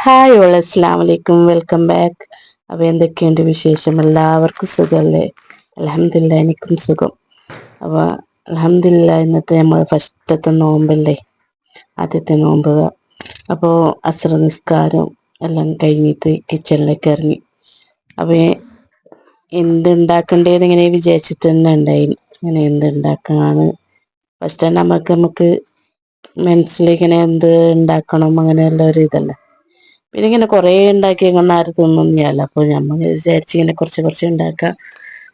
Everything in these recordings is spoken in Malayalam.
ഹായ് ഓൾ അസ്സലാമു അലൈക്കും, വെൽക്കം ബാക്ക്. അപ്പോൾ എന്തൊക്കെയുണ്ട് വിശേഷം? എല്ലാവർക്കും സുഖമല്ലേ? അൽഹംദുലില്ലാ, എനിക്കും സുഖം. അപ്പോൾ അൽഹംദുലില്ലാ, ഇന്നത്തെ നമ്മൾ ഫസ്റ്റത്തെ നോമ്പല്ലേ, ആദ്യത്തെ നോമ്പ്. അപ്പോൾ അസ്ർ നിസ്കാരം എല്ലാം കഴിഞ്ഞിട്ട് കിച്ചണിലേക്ക് ഇറങ്ങി. അപ്പോൾ എന്തുണ്ടാക്കണ്ടേന്ന് ഇങ്ങനെ വിചാരിച്ചിട്ട് തന്നെ ഉണ്ടായി. ഇങ്ങനെ എന്തുണ്ടാക്കാണ് ഫസ്റ്റ് തന്നെ നമുക്ക് മനസ്സിലിങ്ങനെ എന്ത് ഉണ്ടാക്കണം അങ്ങനെയുള്ള ഒരു ഇതല്ല. പിന്നെ ഇങ്ങനെ കുറേ ഉണ്ടാക്കി കൊണ്ട് ആരും തിന്നൊന്നുമില്ല. അപ്പോൾ നമ്മൾ വിചാരിച്ച് ഇങ്ങനെ കുറച്ച് ഉണ്ടാക്കാം.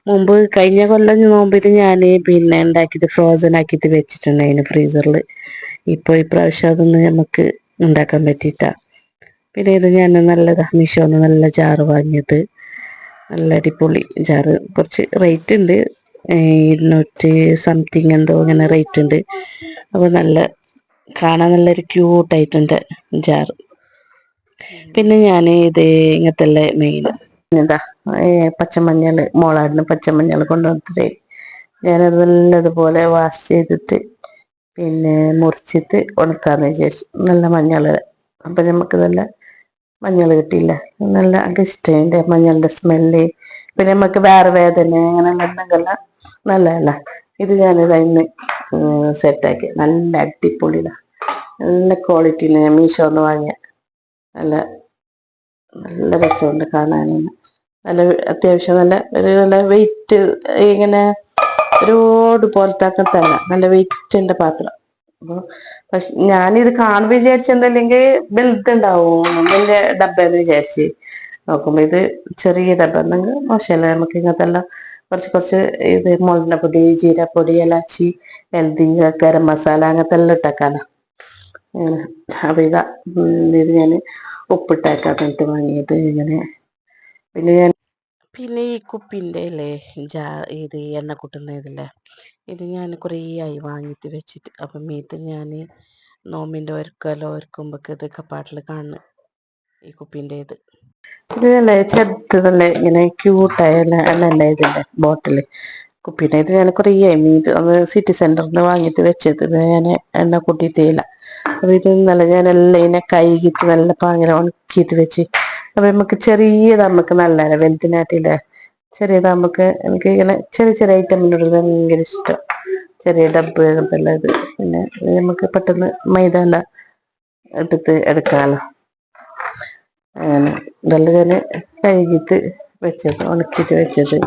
മുമ്പ് കഴിഞ്ഞ കൊല്ലം നോമ്പിന് ഞാൻ പിന്നെ ഉണ്ടാക്കിയിട്ട് ഫ്രോസൺ ആക്കിയിട്ട് വെച്ചിട്ടുണ്ടായിരുന്നു ഫ്രീസറിൽ. ഇപ്പോൾ ഇപ്രാവശ്യം അതൊന്നും നമുക്ക് ഉണ്ടാക്കാൻ പറ്റിയിട്ട. പിന്നെ ഇത് ഞാൻ നല്ലതാ മീഷോന്ന് നല്ല ജാറ് വാങ്ങിയത്, നല്ല അടിപൊളി ജാറ്. കുറച്ച് റേറ്റ് ഉണ്ട്, 200 സംതിങ് എന്തോ അങ്ങനെ റേറ്റ് ഉണ്ട്. അപ്പോൾ നല്ല കാണാൻ നല്ലൊരു ക്യൂട്ടായിട്ടുണ്ട് ജാറ്. പിന്നെ ഞാൻ ഇത് ഇങ്ങനത്തെ മെയിൻ എന്താ പച്ചമഞ്ഞൾ, മോളാടിന് പച്ചമഞ്ഞൾ കൊണ്ടുവന്നിട്ട് ഞാനത് നല്ലതുപോലെ വാഷ് ചെയ്തിട്ട് പിന്നെ മുറിച്ചിട്ട് ഉണക്കാന്ന് വിചാരിച്ചു. നല്ല മഞ്ഞൾ, അപ്പം നമുക്ക് നല്ല മഞ്ഞൾ കിട്ടിയില്ല. നല്ല എനിക്ക് ഇഷ്ടമുണ്ട് മഞ്ഞളുടെ സ്മെല്ല്. പിന്നെ നമുക്ക് വേറെ വേദന അങ്ങനെ ഉണ്ടെങ്കിൽ നല്ലതല്ല. ഇത് ഞാനിത് ഇന്ന് സെറ്റാക്കി. നല്ല അടിപൊളിയാണ്, നല്ല ക്വാളിറ്റിയിൽ ഞാൻ മീഷോന്ന് വാങ്ങിയ. നല്ല നല്ല രസമുണ്ട് കാണാൻ. നല്ല അത്യാവശ്യം നല്ല വെയിറ്റ്, ഇങ്ങനെ ഒരുപാട് പോലത്തെ തന്നെ നല്ല വെയിറ്റിൻ്റെ പാത്രം. അപ്പോൾ പക്ഷെ ഞാനിത് കാണുമ്പോൾ വിചാരിച്ചെന്തല്ലെങ്കിൽ വലുതുണ്ടാവും, വലിയ ഡബ്ബയെന്ന് വിചാരിച്ച് നോക്കുമ്പോൾ ഇത് ചെറിയ ഡബ്ബ. എന്നെങ്കിൽ മോശമല്ല, നമുക്ക് ഇങ്ങനത്തെല്ലാം കുറച്ച് ഇത് മുളകിൻ്റെ പൊടി, ജീരപ്പൊടി, ഇലാച്ചി, ഹൽദി, ഗരം മസാല അങ്ങനത്തെ എല്ലാം ഇട്ടേക്കാലോ. അപ്പോൾ ഇത് ഞാൻ ഉപ്പിട്ടേക്കാൻ വേണ്ടിയിട്ട് വാങ്ങിയത് ഇങ്ങനെ. പിന്നെ ഈ കുപ്പിൻ്റെ അല്ലേ ഇത് എണ്ണ കൂട്ടുന്ന ഇതില്ലേ, ഇത് ഞാൻ കുറേ ആയി വാങ്ങിയിട്ട് വെച്ചിട്ട്. അപ്പം ഇത് ഞാൻ നോമ്പിൻ്റെ ഒരുക്കുമ്പോഴേക്ക് ഇത് കപ്പാട്ടിൽ കാണുന്നു ഈ കുപ്പീൻ്റെ ഇത് നല്ല ചെറുതല്ലേ, ഇങ്ങനെ ക്യൂട്ടായ നല്ല ഇതിൻ്റെ ബോട്ടിൽ കുപ്പീൻ്റെ. ഇത് ഞാൻ കുറേ ആയി ഇത് ഒന്ന് സിറ്റി സെൻറ്ററിൽ നിന്ന് വാങ്ങിയിട്ട് വെച്ചത്. ഞാൻ എണ്ണ കൂട്ടിയിട്ടില്ല. അപ്പോൾ ഇത് നല്ല ഞാനെല്ലാം ഇതിനെ കഴുകിയിട്ട് നല്ല പാങ്ങനെ ഉണക്കിയിട്ട് വെച്ച്. അപ്പോൾ നമുക്ക് ചെറിയത് നമുക്ക് നല്ലതാണ്, വലുതിനാട്ടില്ല ചെറിയത് നമുക്ക്. എനിക്ക് ഇങ്ങനെ ചെറിയ ഐറ്റമിനോട് ഭയങ്കര ഇഷ്ടം, ചെറിയ ഡബ്ബ് അങ്ങനത്തെല്ലാം ഇത്. പിന്നെ നമുക്ക് പെട്ടെന്ന് മൈദ എല്ലാം ഇട്ടിട്ട് എടുക്കാമല്ലോ. അങ്ങനെ ഇതെല്ലാം ഞാൻ കഴുകിയിട്ട് വെച്ചത്, ഉണക്കിയിട്ട് വെച്ചത്.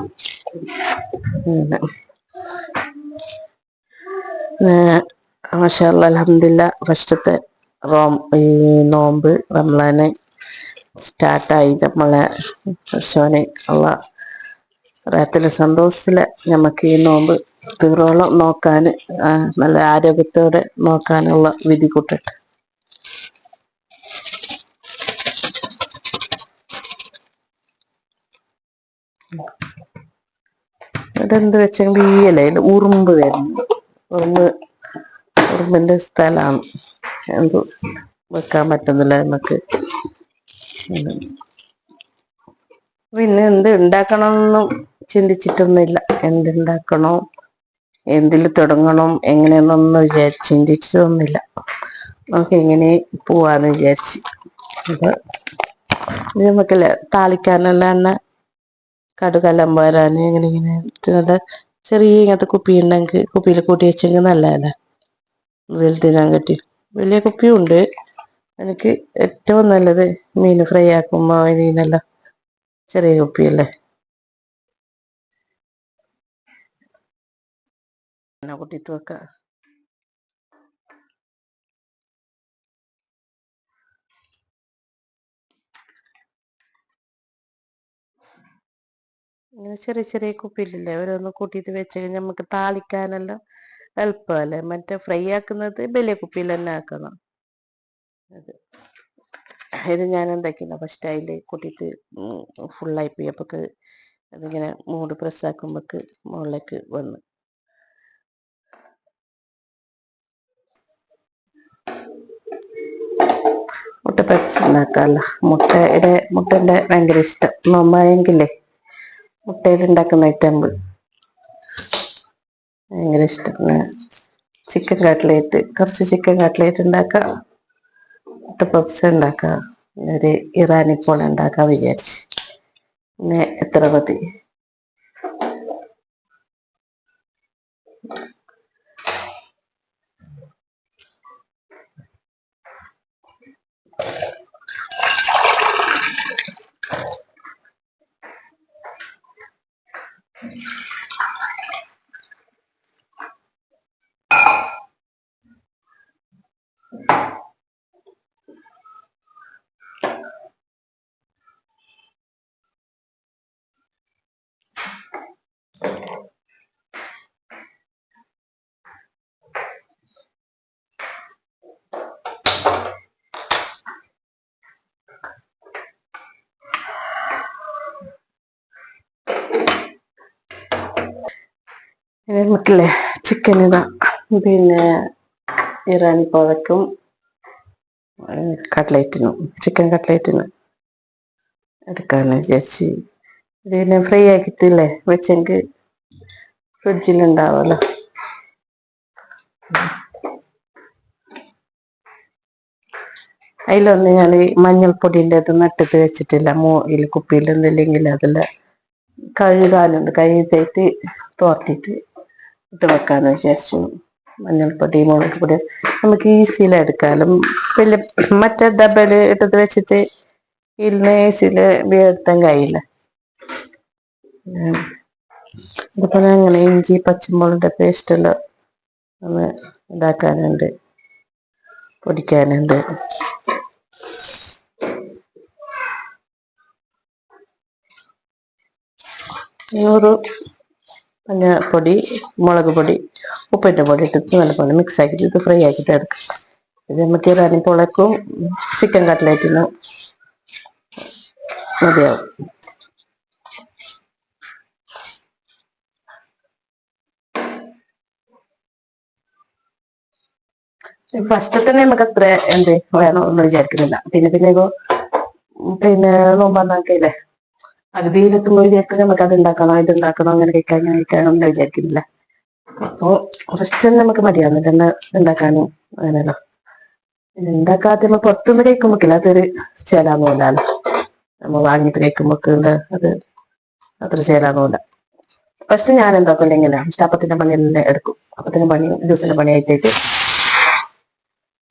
മാഷാ അല്ലാഹ്, അൽഹംദുലില്ലാ, ഫസ്റ്റത്തെ ഈ നോമ്പ് റമളാന് സ്റ്റാർട്ടായി. നമ്മളെ പടച്ചോനെ അല്ലാഹ് റാഹത്തിൽ സന്തോഷത്തിൽ നമുക്ക് ഈ നോമ്പ് തീറോളം നോക്കാൻ, നല്ല ആരോഗ്യത്തോടെ നോക്കാനുള്ള വിധി കൂട്ടട്ടെ. ഇതെന്ത് വെച്ചെങ്കിൽ ഈ ഇലയിൽ ഉറുമ്പ് വരുന്നു. ഉറുമ്പിൻ്റെ സ്ഥലമാണ്, എന്ത് വെക്കാൻ പറ്റുന്നില്ല നമുക്ക്. പിന്നെ എന്ത് ഉണ്ടാക്കണമെന്നും ചിന്തിച്ചിട്ടൊന്നുമില്ല. എന്തുണ്ടാക്കണോ, എന്തിൽ തുടങ്ങണം, എങ്ങനെയെന്നൊന്നും ചിന്തിച്ചിട്ടൊന്നുമില്ല. നമുക്ക് എങ്ങനെ പോവാന്ന് വിചാരിച്ച്. അപ്പോൾ ഇത് നമുക്കല്ലേ താളിക്കാനെല്ലാം എണ്ണ കടുകെല്ലാം വരാൻ ഇങ്ങനെ നല്ല ചെറിയ ഇങ്ങനത്തെ കുപ്പി ഉണ്ടെങ്കിൽ കുപ്പിയിൽ കൂട്ടി വെച്ചെങ്കിൽ നല്ലതല്ലേ. വലുതിനാൻ കിട്ടി വലിയ കുപ്പിയും ഉണ്ട്. എനിക്ക് ഏറ്റവും നല്ലത് മീൻ ഫ്രൈ ആക്കുമ്പോൾ ഇതിനെല്ലാം ചെറിയ കുപ്പിയല്ലേ കൂട്ടിയിട്ട് വെക്കാം. ഇങ്ങനെ ചെറിയ കുപ്പിയിലില്ലേ ഓരോന്ന് കൂട്ടിയിട്ട് വെച്ച് കഴിഞ്ഞാൽ നമുക്ക് താളിക്കാനെല്ലാം എളുപ്പമല്ലേ. മറ്റേ ഫ്രൈ ആക്കുന്നത് വലിയ കുപ്പിയിൽ തന്നെ ആക്കണം. ഇത് ഞാൻ എന്താക്കില്ല, ഫസ്റ്റ് അതിൽ കൂട്ടിയിട്ട് ഫുള്ളായി പോയി. അപ്പോൾ അതിങ്ങനെ മൂട് പ്രസ്സാക്കുമ്പോൾക്ക് മുകളിലേക്ക് വന്ന്. മുട്ട പെപ്സി ഉണ്ടാക്കാമല്ലോ. മുട്ടൻ്റെ ഭയങ്കര ഇഷ്ടം. നോമ്പായെങ്കിലേ മുട്ടയിൽ ഉണ്ടാക്കുന്ന ഐറ്റം ഭയങ്കര ഇഷ്ടം. കുറച്ച് ചിക്കൻ കട്ട്ലേറ്റ് ഉണ്ടാക്കാം, മുട്ട പപ്സ് ഉണ്ടാക്കാം. ഒരു ഇറാനി പോള ഉണ്ടാക്കാൻ വിചാരിച്ചു. പിന്നെ എത്ര മതി. നമുക്കില്ലേ ചിക്കൻ ഇതാ, പിന്നെ ഇറാനി പോളയ്ക്കും കട്ട്ലേറ്റിനും, ചിക്കൻ കട്ട്ലേറ്റിനും എടുക്കാന്ന് വിചാരിച്ച്. പിന്നെ ഫ്രൈ ആക്കിയിട്ടില്ലേ വെച്ചെങ്കിൽ ഫ്രിഡ്ജിലുണ്ടാവുമല്ലോ. അതിലൊന്ന് ഞാൻ മഞ്ഞൾപ്പൊടിൻ്റെ അത് നട്ടിട്ട് വെച്ചിട്ടില്ല. കുപ്പിയിൽ ഒന്നുമില്ലെങ്കിൽ അതെല്ലാം കഴുകാനുണ്ട്. കഴുകിയിട്ട് തോർത്തിട്ട് ഇട്ട് വെക്കാന്ന് വിചാരിച്ചു. മഞ്ഞൾപ്പൊടി, മുളക് പൊടി നമുക്ക് ഈസിയിൽ എടുക്കാലും. വലിയ മറ്റേ ഡബല് ഇട്ടത് വെച്ചിട്ട് ഇരുന്ന് ഈസിയിൽ വീഴ്ത്താൻ കഴിയില്ല. അതുപോലെ അങ്ങനെ ഇഞ്ചി പച്ചമുളകിൻ്റെ പേസ്റ്റെല്ലാം ഒന്ന് ഇതാക്കാനുണ്ട്, പൊടിക്കാനുണ്ട്. നൂറ് മഞ്ഞൾപ്പൊടി, മുളക് പൊടി, ഉപ്പിൻ്റെ പൊടി ഇട്ടിട്ട് നല്ലപോലെ മിക്സ് ആക്കിയിട്ട് ഇത് ഫ്രൈ ആക്കിയിട്ട് എടുക്കാം. ഇത് നമുക്ക് ഇറാനി പോളയ്ക്കും ചിക്കൻ കട്ട്ലേറ്റിനും മതിയാവും. ഫസ്റ്റ് തന്നെ നമുക്ക് അത്ര വേണമെന്ന് വിചാരിക്കുന്നില്ല. പിന്നെ നോമ്പാന്നാക്കില്ലേ അഗതിയിലെത്തുമ്പോഴേക്ക് നമുക്ക് അത് ഉണ്ടാക്കണം, ഇത് ഉണ്ടാക്കണം, അങ്ങനെ കഴിക്കാൻ ഇങ്ങനെ കഴിക്കണം എന്ന് വിചാരിക്കുന്നില്ല. അപ്പോ ഫസ്റ്റ് നമുക്ക് മടിയാവുന്നില്ല ഉണ്ടാക്കാനും അങ്ങനെയല്ലോ. ഉണ്ടാക്കാത്ത പുറത്തുനിന്ന് കഴിക്കുമ്പോക്കില്ല അതൊരു ചേലാകുമല്ലോ. നമ്മൾ വാങ്ങിയിട്ട് കഴിക്കുമ്പോക്ക് അത് അത്ര ചേലാകുമല്ല. ഫസ്റ്റ് ഞാൻ എന്താക്കില്ല, ഇങ്ങനെ അപ്പത്തിന്റെ പണിയെല്ലാം എടുക്കും. അപ്പത്തിന്റെ പണി ജ്യൂസിന്റെ പണി ആയിട്ടേക്ക്,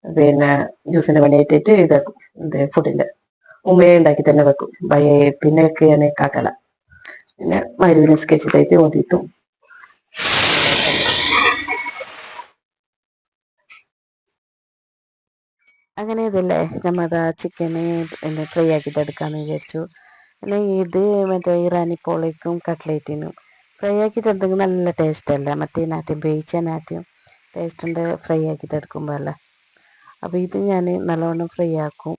പിന്നെ ജ്യൂസിന്റെ പണി ആയിട്ടേക്ക് ഇതാക്കും. ഫുഡിന്റെ ഉമ്മയെ ഉണ്ടാക്കി തന്നെ വെക്കും. പിന്നെ ഞാൻ കാക്കല പിന്നെ മരുവിനെ സ്കെച്ച് തയ്ത്ത് ഓതിയിട്ടും. അങ്ങനെ ഇതല്ലേ നമ്മതാ ചിക്കന് ഫ്രൈ ആക്കിയിട്ട് എടുക്കാന്ന് വിചാരിച്ചു. അല്ലെങ്കിൽ ഇത് മറ്റേ ഇറാനി പോളയ്ക്കും കട്ട്ലേറ്റിനും ഫ്രൈ ആക്കിയിട്ട് എന്തെങ്കിലും നല്ല ടേസ്റ്റ് അല്ല. മറ്റേനാട്ടിയും വേവിച്ചനാട്ടിയും ടേസ്റ്റ് ഉണ്ട് ഫ്രൈ ആക്കിയിട്ട് എടുക്കുമ്പോൾ അല്ലേ. അപ്പോൾ ഇത് ഞാൻ നല്ലവണ്ണം ഫ്രൈ ആക്കും.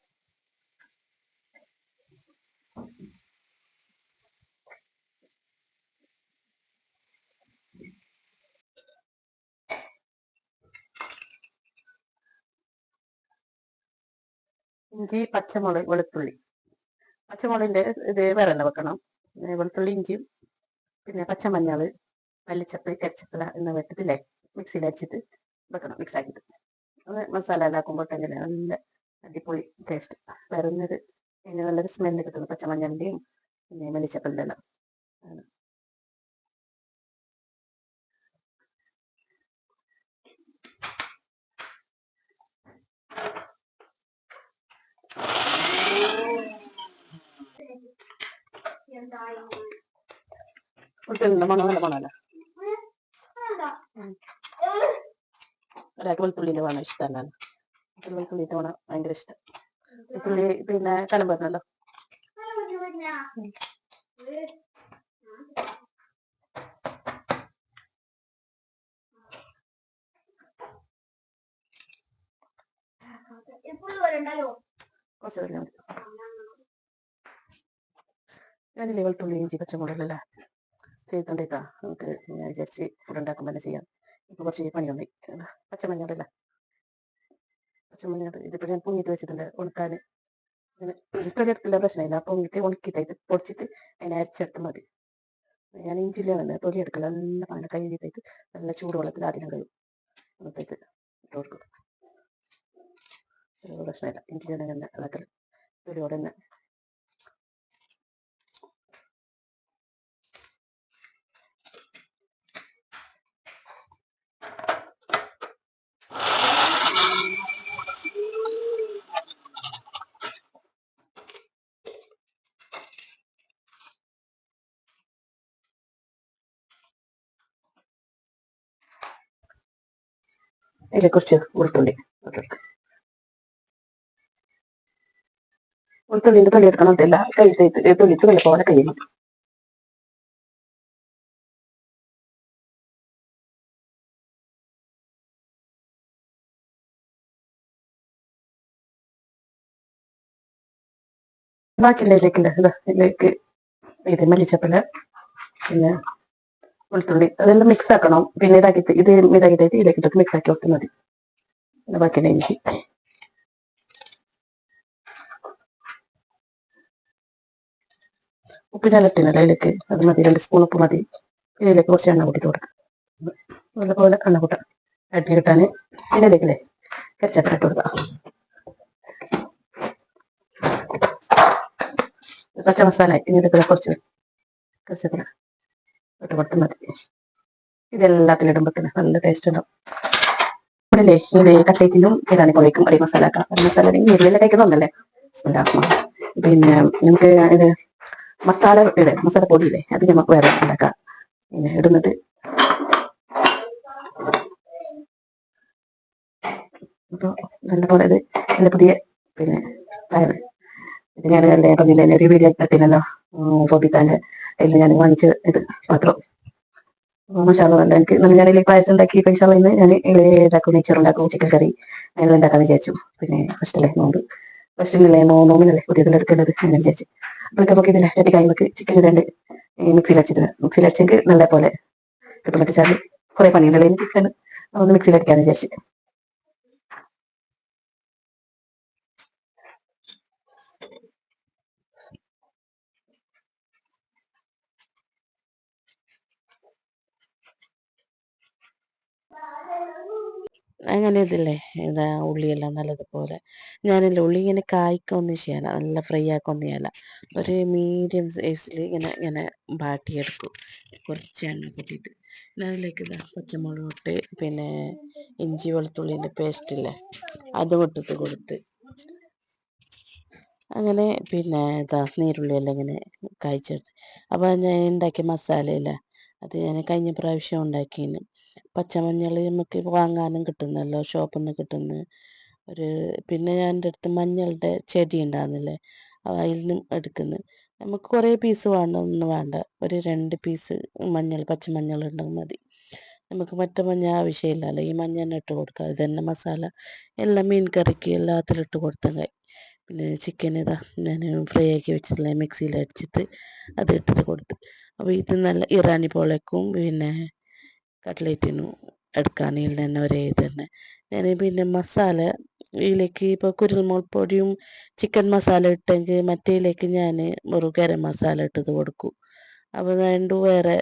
ഇഞ്ചി പച്ചമുളക് വെളുത്തുള്ളി, പച്ചമുളകിൻ്റെ ഇത് വേറെ തന്നെ വെക്കണം. വെളുത്തുള്ളി ഇഞ്ചിയും പിന്നെ പച്ചമഞ്ഞൾ, മല്ലിച്ചപ്പ്, കരിച്ചപ്പില എന്നിവ ഇട്ടിട്ടില്ലേ മിക്സിയിൽ അടിച്ചിട്ട് വെക്കണം. മിക്സ് ആക്കിയിട്ട് അത് മസാല ഇതാക്കുമ്പോൾ തന്നെ നല്ല അടിപൊളി ടേസ്റ്റ് വരുന്നത്. പിന്നെ നല്ലൊരു സ്മെല്ല് കിട്ടുന്നു പച്ചമഞ്ഞളിൻ്റെയും പിന്നെ മല്ലിച്ചപ്പിൻ്റെ എല്ലാം. മണമല്ല ഒരാൾക്ക് വെളുത്തുള്ളിൻ്റെ വേണം ഇഷ്ടമല്ല. വെളുത്തുള്ളിൻ്റെ വേണം ഭയങ്കര ഇഷ്ടം. വെളുത്തുള്ളി പിന്നെ കലം പറഞ്ഞല്ലോ. ഞാനില്ലേ വെളുത്തുള്ളി ഇഞ്ചി പച്ചമുളകല്ല ചെയ്തോണ്ടേത്താ നമുക്ക്. ഞാൻ വിചാരിച്ച് ഫുഡ് ഉണ്ടാക്കുമ്പോൾ തന്നെ ചെയ്യാം. ഇപ്പൊ കുറച്ച് പണി വന്നി. പച്ചമഞ്ഞളല്ല, പച്ചമഞ്ഞൾ ഇതിപ്പോൾ ഞാൻ പൊങ്ങിയിട്ട് വെച്ചിട്ടുണ്ട് ഉണക്കാൻ. തൊലിയെടുത്തുള്ള പ്രശ്നമില്ല. പൊങ്ങിയിട്ട് ഉണക്കിയിട്ട് പൊടിച്ചിട്ട് അതിനെ അരച്ചെടുത്ത് മതി. ഞാൻ ഇഞ്ചില്ല വന്ന് തൊലി എടുക്കില്ല. നല്ല പാല കഴുകിയിട്ട് നല്ല ചൂടുവെള്ളത്തിൽ ആദ്യം കഴിയും. എന്നിട്ട് ഇട്ട് കൊടുക്കും. പ്രശ്നമില്ല. ഇഞ്ചി തന്നെ ഇതാക്കൽ. ഇതിലൂടെ തന്നെ അതിലെ കുറച്ച് വെളുത്തുള്ളി ഇട്ടെടുക്കാം. വെളുത്തുള്ളിൻ്റെ തൊലി എടുക്കണം എന്നില്ല, കൈ തൊലിച്ച് നല്ല പോലെ കഴിയണം. ബാക്കിയുള്ള ഇതിലേക്ക് ഇത് മല്ലിച്ചപ്പില, പിന്നെ വെളുത്തുള്ളി അതെല്ലാം മിക്സ് ആക്കണം. പിന്നെ ഇതാക്കിയിട്ട് ഇതിലേക്ക് ഇട്ടിട്ട് മിക്സ് ആക്കി വെക്കുന്നത് മതി. പിന്നെ ബാക്കിയുള്ള ഇഞ്ചി, ഉപ്പിനെല്ലാം ഇട്ടില്ല അതിലേക്ക്, അത് മതി. 2 സ്പൂൺ ഉപ്പ് മതി. ഇതിലേക്ക് കുറച്ച് എണ്ണ കൂട്ടിട്ട് കൊടുക്കാം. നല്ലപോലെ എണ്ണ കൂട്ടാം അടി കിട്ടാൻ. പിന്നെ ഇതിലേക്കില്ലേ കറിച്ചപ്പില ഇട്ട് കൊടുക്കാം. പച്ച മസാല ഇതിലേക്ക് കുറച്ച് കറിച്ചപ്പില ഇട്ട് കൊടുത്താൽ മതി. ഇതെല്ലാത്തിലും ഇടുമ്പോൾ നല്ല ടേസ്റ്റ് ഉണ്ടാവും. ഇവിടെയല്ലേ ഇത് കട്ട്ലേറ്റിനും ഇടാൻ കൊള്ളിക്കും അരി മസാല ആക്കാം. അരി മസാല ഉരുളിയെല്ലാം കഴിക്കുന്നുണ്ടല്ലേ. പിന്നെ നമുക്ക് ഇത് മസാല പൊടിയില്ലേ, അത് നമുക്ക് വേറെ ഉണ്ടാക്കാം. പിന്നെ ഇടുന്നത് അപ്പോൾ നല്ലപോലെ ഇത് എൻ്റെ പുതിയ പിന്നെ ഇത് ഞാൻ പറഞ്ഞില്ലേ ഒരു വീഡിയോ എത്തിനല്ലോ ഫോബിത്താൻ്റെ. അതിൽ ഞാൻ വാങ്ങിച്ച ഇത് പാത്രം മസാല എനിക്ക് ഞാനിതിൽ പായസം ഉണ്ടാക്കി പൈസ ഇന്ന് ഞാൻ ഇതാക്കും, നെയ്ച്ചോറുണ്ടാക്കും, ചിക്കൻ കറി അങ്ങനെ ഉണ്ടാക്കാന്ന് വിചാരിച്ചു. പിന്നെ ഫസ്റ്റിലെ ഫസ്റ്റിലല്ലേ നോമ്പിനല്ലേ പുതിയതെല്ലാം എടുക്കേണ്ടത് അങ്ങനെ വിചാരിച്ചു. അപ്പോഴൊക്കെ നമുക്ക് ഇതില്ല ചട്ടിക്കായി നമുക്ക് ചിക്കൻ ഇടാണ്ട് മിക്സിയിൽ അടിച്ചെങ്കിൽ നല്ല പോലെ കിട്ടും. വെച്ചാൽ കുറെ പണിയുണ്ടല്ലോ ഇനി ചിക്കൻ ഒന്ന് മിക്സിയിൽ അടിക്കാന്ന് വിചാരിച്ചു. അങ്ങനെ ഇതില്ലേ ഇതാ ഉള്ളിയെല്ലാം നല്ലതുപോലെ ഞാനില്ല ഉള്ളി ഇങ്ങനെ കായ്ക്കൊന്നും ചെയ്യല, നല്ല ഫ്രൈ ആക്കൊന്നും ചെയ്യല. ഒരു മീഡിയം സൈസിൽ ഇങ്ങനെ ബാട്ടിയെടുക്കും. കുറച്ച് എണ്ണ കൂട്ടിയിട്ട് പിന്നെ അതിലേക്ക് ഇതാ പച്ചമുളക് ഇട്ട് പിന്നെ ഇഞ്ചി വെളുത്തുള്ളിൻ്റെ പേസ്റ്റില്ലേ അതും ഇട്ടിട്ട് കൊടുത്ത് അങ്ങനെ പിന്നെ ഇതാ നീരുള്ളിയെല്ലാം ഇങ്ങനെ കായ്ച്ചെടുത്ത്. അപ്പോൾ ഞാൻ ഉണ്ടാക്കിയ മസാലയില്ല അത് ഞാൻ കഴിഞ്ഞ പ്രാവശ്യം ഉണ്ടാക്കിന്. പച്ചമഞ്ഞൾ നമുക്ക് വാങ്ങാനും കിട്ടുന്നല്ലോ, ഷോപ്പിൽ നിന്ന് കിട്ടുന്ന ഒരു. പിന്നെ ഞാൻ എൻ്റെ അടുത്ത് മഞ്ഞളുടെ ചെടി ഉണ്ടാകുന്നില്ലേ, അതിൽ നിന്നും എടുക്കുന്നു. നമുക്ക് കുറേ പീസ് വേണമെന്ന് വേണ്ട, ഒരു 2 പീസ് പച്ചമഞ്ഞൾ ഉണ്ടെങ്കിൽ മതി. നമുക്ക് മറ്റേ മഞ്ഞ ആവശ്യമില്ലല്ലോ, ഈ മഞ്ഞ തന്നെ ഇട്ട് കൊടുക്കുക. ഇത് തന്നെ മസാല എല്ലാം മീൻ കറിക്ക് എല്ലാത്തിലും ഇട്ട് കൊടുത്താൽ. പിന്നെ ചിക്കൻ ഇതാ ഞാൻ ഫ്രൈ ആക്കി വെച്ചിട്ടില്ല, മിക്സിയിൽ അടിച്ചിട്ട് അത് ഇട്ടിട്ട് കൊടുത്ത്. അപ്പോൾ ഇത് നല്ല ഇറാനി പോളേക്കും പിന്നെ കട്ട്ലേറ്റിനും എടുക്കാൻ ഇതിൽ തന്നെ ഒരേ ഇത് തന്നെ. ഞാൻ പിന്നെ മസാല ഇതിലേക്ക് ഇപ്പോൾ കുരുമുളക് പൊടിയും ചിക്കൻ മസാല ഇട്ടെങ്കിൽ മറ്റേതിലേക്ക് ഞാൻ ഒരു ഗരം മസാല ഇട്ടത് കൊടുക്കും. അപ്പോൾ രണ്ടും വേറെ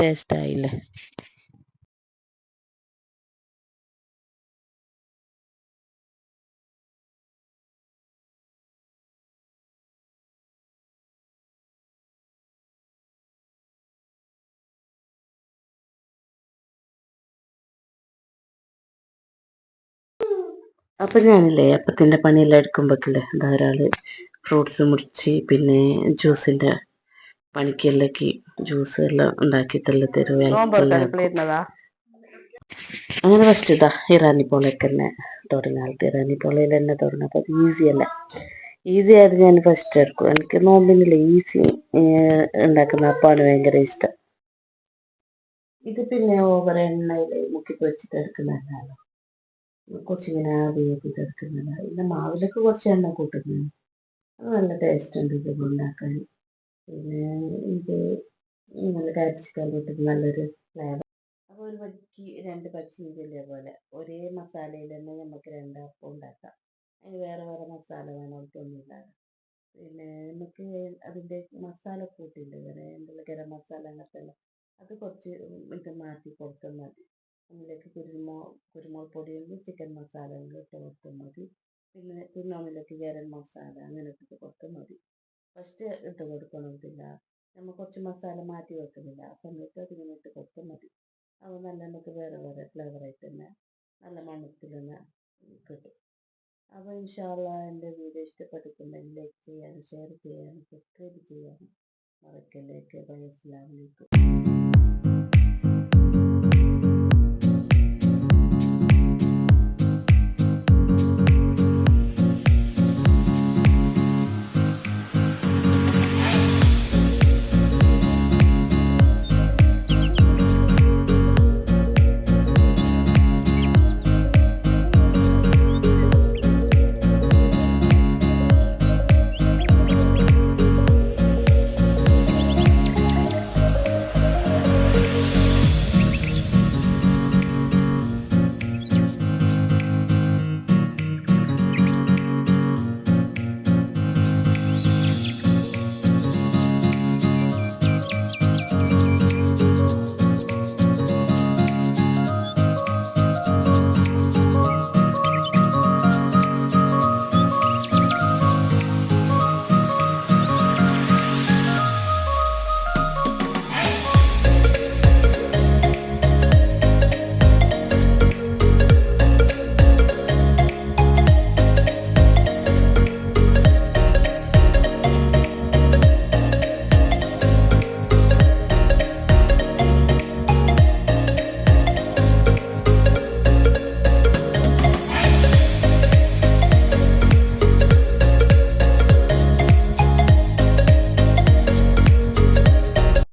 ടേസ്റ്റായില്ലേ. അപ്പം ഞാനില്ലേ അപ്പത്തിൻ്റെ പണിയെല്ലാം എടുക്കുമ്പോഴേക്കില്ലേ ധാരാളം ഫ്രൂട്ട്സ് മുറിച്ച് പിന്നെ ജ്യൂസിൻ്റെ പണിക്കെല്ലാക്കി ജ്യൂസ് എല്ലാം ഉണ്ടാക്കിയിട്ടെല്ലാം തരും. അങ്ങനെ ഫസ്റ്റ് ഇതാ ഇറാനി പോളേക്ക് തന്നെ തുടങ്ങാം. ഇറാനി പോളയിൽ തന്നെ തുടങ്ങാം. അപ്പം അത് ഈസിയല്ല, ഈസി ആയിട്ട് ഞാൻ ഫസ്റ്റ് എടുക്കും. എനിക്ക് നോമ്പിനില്ല ഈസി ഉണ്ടാക്കുന്ന അപ്പമാണ് ഭയങ്കര ഇഷ്ടം. ഇത് പിന്നെ ഓവർ എണ്ണയിൽ മുക്കി പൊരിച്ചിട്ട് എടുക്കുന്നതല്ലോ, കുറച്ചിങ്ങനെ ആവി ചെയ്തിട്ട് എടുക്കുന്നതാണ്. പിന്നെ മാവിലൊക്കെ കുറച്ച് എണ്ണ കൂട്ടുന്നത് അത് നല്ല ടേസ്റ്റ് ഉണ്ട് ഇത് ഉണ്ടാക്കാൻ. പിന്നെ ഇത് നല്ല കാപ്സിക്കം ഇട്ടിട്ട് നല്ലൊരു ഫ്ലേവർ. അപ്പോൾ ഒരു വഴിക്ക് 2 പക്ഷിയിലെ പോലെ ഒരേ മസാലയിൽ തന്നെ നമുക്ക് 2 അപ്പം ഉണ്ടാക്കാം. അതിന് വേറെ വേറെ മസാല വേണമെന്നൊന്നുമില്ല. പിന്നെ നമുക്ക് അതിൻ്റെ മസാല കൂട്ടില്ല വേറെ എന്തെല്ലാം ഗരം മസാല അങ്ങനത്തെ എല്ലാം അത് കുറച്ച് ഇത് മാറ്റി കൊടുത്താൽ മതി. അതിലേക്ക് കുരുമുളക് പൊടിയും ചിക്കൻ മസാലയും ഇട്ട് കൊടുത്താൽ മതി. പിന്നെ തിന്നോന്നിലേക്ക് ഗരം മസാല അങ്ങനെ ഇട്ടിട്ട് കുറച്ച് മതി. ഫസ്റ്റ് ഇട്ട് കൊടുക്കണമെന്നില്ല. നമ്മൾ കുറച്ച് മസാല മാറ്റി വെക്കുന്നില്ല, ആ സമയത്ത് അതിങ്ങനെ ഇട്ട് കൊടുത്താൽ മതി. അപ്പോൾ നല്ല നമുക്ക് വേറെ വേറെ ഫ്ലേവറായിട്ട് തന്നെ നല്ല മണത്തിൽ തന്നെ കിട്ടും. അപ്പോൾ ഇൻഷാ അള്ളാ എൻ്റെ വീഡിയോ ഇഷ്ടപ്പെട്ടിട്ടുണ്ടെങ്കിൽ ലൈക്ക് ചെയ്യാനും ഷെയർ ചെയ്യാനും സബ്സ്ക്രൈബ് ചെയ്യാനും മറക്കല്ലേ. അസ്സലാമു അലൈക്കും.